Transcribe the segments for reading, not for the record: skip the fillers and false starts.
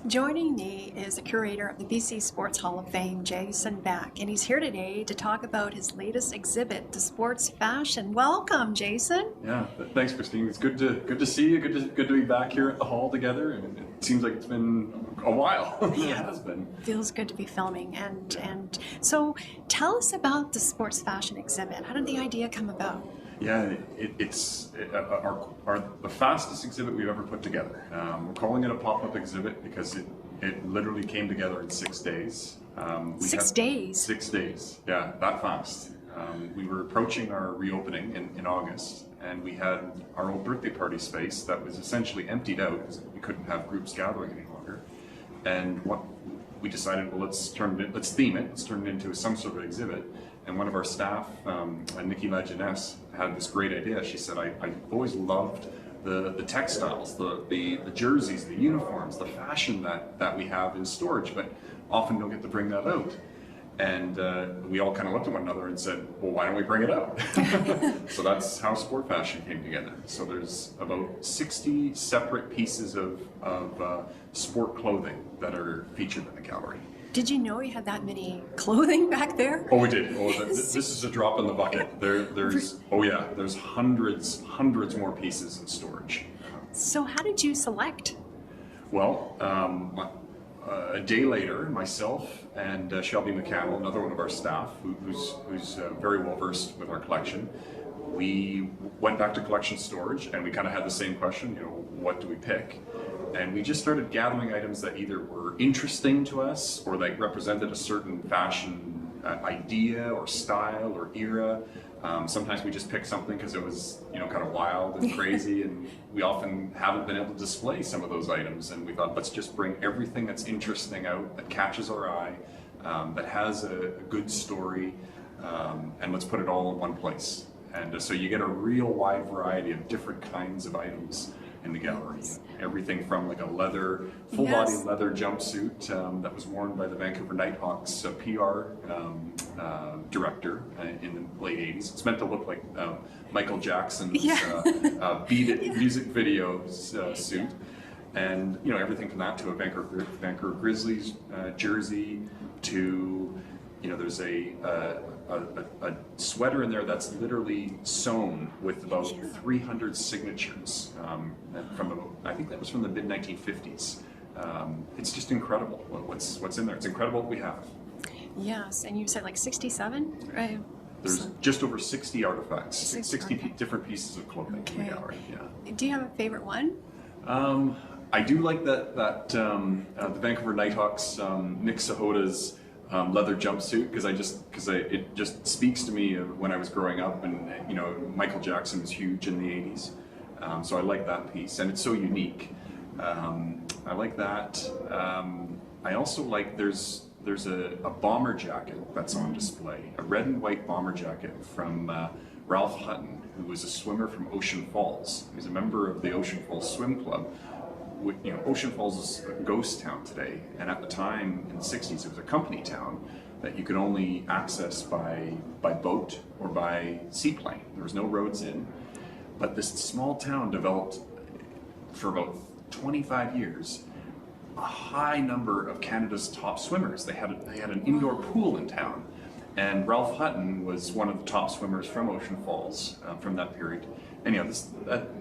Joining me is the curator of the BC Sports Hall of Fame, Jason Beck, and he's here today to talk about his latest exhibit, the sports fashion. Welcome, Jason. Yeah, thanks, Christine. It's good to see you. Good to be back here at the hall together. And it seems like it's been a while. It has been. Feels good to be filming. And so, tell us about the sports fashion exhibit. How did the idea come about? Yeah, it's the fastest exhibit we've ever put together. We're calling it a pop-up exhibit because it literally came together in 6 days. 6 days? 6 days, yeah, that fast. We were approaching our reopening in August, and we had our old birthday party space that was essentially emptied out because we couldn't have groups gathering any longer. And what we decided, well, let's theme it, let's turn it into some sort of exhibit. And one of our staff, Nikki Lajeunesse, had this great idea. She said, I always loved the textiles, the jerseys, the uniforms, the fashion that we have in storage, but often don't get to bring that out. And we all kind of looked at one another and said, well, why don't we bring it out? So that's how sport fashion came together. So there's about 60 separate pieces of sport clothing that are featured in the gallery. Did you know you had that many clothing back there? Oh, we did. Oh, this is a drop in the bucket. There's hundreds more pieces in storage. So how did you select? Well, a day later, myself and Shelby McCannell, another one of our staff, who's very well versed with our collection, we went back to collection storage and we kind of had the same question, what do we pick? And we just started gathering items that either were interesting to us or like represented a certain fashion idea or style or era. Sometimes we just picked something because it was, kind of wild and crazy, and we often haven't been able to display some of those items. And we thought, let's just bring everything that's interesting out, that catches our eye, that has a good story, and let's put it all in one place. And so you get a real wide variety of different kinds of items in the gallery. Everything from like a full-body leather jumpsuit that was worn by the Vancouver Nighthawks PR director in the late 80s. It's meant to look like Michael Jackson's Beat It music video suit. And everything from that to a Vancouver Grizzlies jersey to there's a sweater in there that's literally sewn with about 300 signatures I think that was from the mid-1950s. It's just incredible what's in there. It's incredible what we have. Yes, and you said like 67, right? There's just over 60 artifacts, 60 different pieces of clothing in the gallery. Yeah. Do you have a favorite one? I do like that the Vancouver Nighthawks, Nick Sahoda's leather jumpsuit, because it just speaks to me of when I was growing up, and Michael Jackson was huge in the 80s, so I like that piece, and it's so unique. I like that. I also like there's a bomber jacket that's on display, a red and white bomber jacket from Ralph Hutton, who was a swimmer from Ocean Falls. He was a member of the Ocean Falls Swim Club. Ocean Falls is a ghost town today, and at the time in the 60s it was a company town that you could only access by boat or by seaplane. There was no roads in, but this small town developed for about 25 years a high number of Canada's top swimmers. They had an indoor pool in town, and Ralph Hutton was one of the top swimmers from Ocean Falls from that period. Anyhow,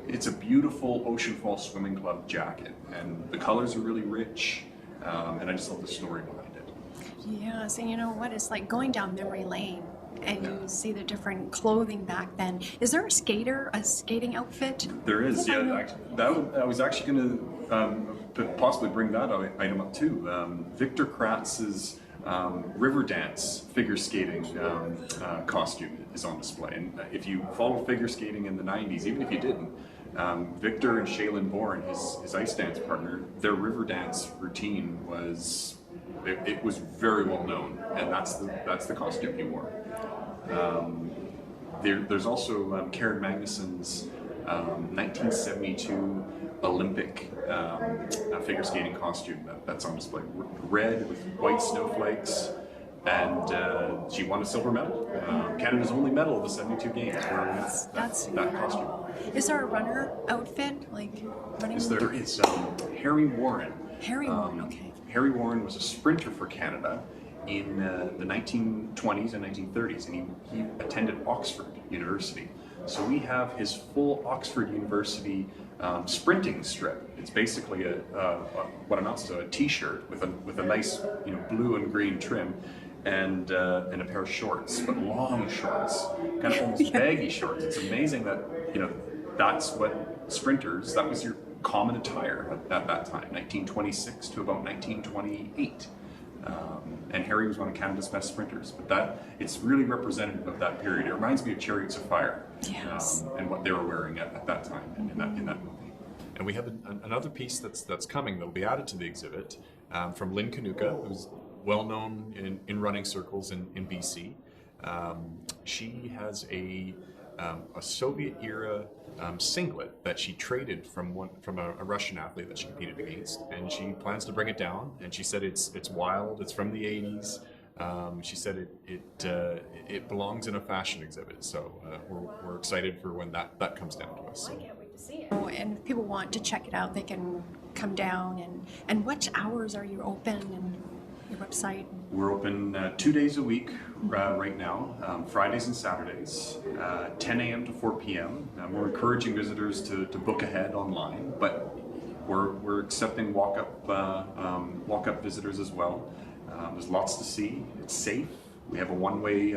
it's a beautiful Ocean Falls Swimming Club jacket, and the colors are really rich, and I just love the story behind it. Yes, and you know what? It's like going down memory lane, and you see the different clothing back then. Is there a skating outfit? There is, yeah. I was actually going to possibly bring that item up too. Victor Kraatz's Riverdance figure skating costume is on display, and if you follow figure skating in the 90s, even if you didn't, Victor and Shae-Lynn Bourne, his ice dance partner, their Riverdance routine was very well known, and that's the costume he wore. There's also Karen Magnussen's 1972 Olympic figure skating costume that's on display. Red with white snowflakes, and she won a silver medal. Canada's only medal of the 72 games wearing that costume. Is there a runner outfit, like running? There is. Harry Warren Harry Warren, okay. Harry Warren was a sprinter for Canada in the 1920s and 1930s, and he attended Oxford University. So we have his full Oxford University sprinting strip. It's basically what amounts to a T-shirt with a nice blue and green trim, and a pair of shorts, but long shorts, kind of almost baggy shorts. It's amazing that that's what sprinters. That was your common attire at that time, 1926 to about 1928. And Harry was one of Canada's best sprinters, but it's really representative of that period. It reminds me of Chariots of Fire, yes. And what they were wearing at that time in that movie. And we have another piece that's coming that'll be added to the exhibit from Lynn Kanuka, who's well known in running circles in BC. She has a Soviet era singlet that she traded from a Russian athlete that she competed against, and she plans to bring it down. And she said it's wild. It's from the 80s. She said it belongs in a fashion exhibit. So we're excited for when that comes down to us. I can't wait to see it. Oh, and if people want to check it out, they can come down. And what hours are you open? And your website? We're open 2 days a week right now, Fridays and Saturdays, 10 a.m. to 4 p.m. We're encouraging visitors to book ahead online, but we're accepting walk-up visitors as well. There's lots to see. It's safe. We have a one-way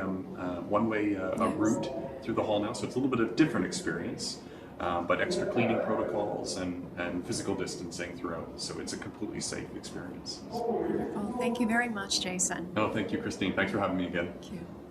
route through the hall now, so it's a little bit of a different experience. But extra cleaning protocols and physical distancing throughout. So it's a completely safe experience. Wonderful. Thank you very much, Jason. No, thank you, Christine. Thanks for having me again. Thank you.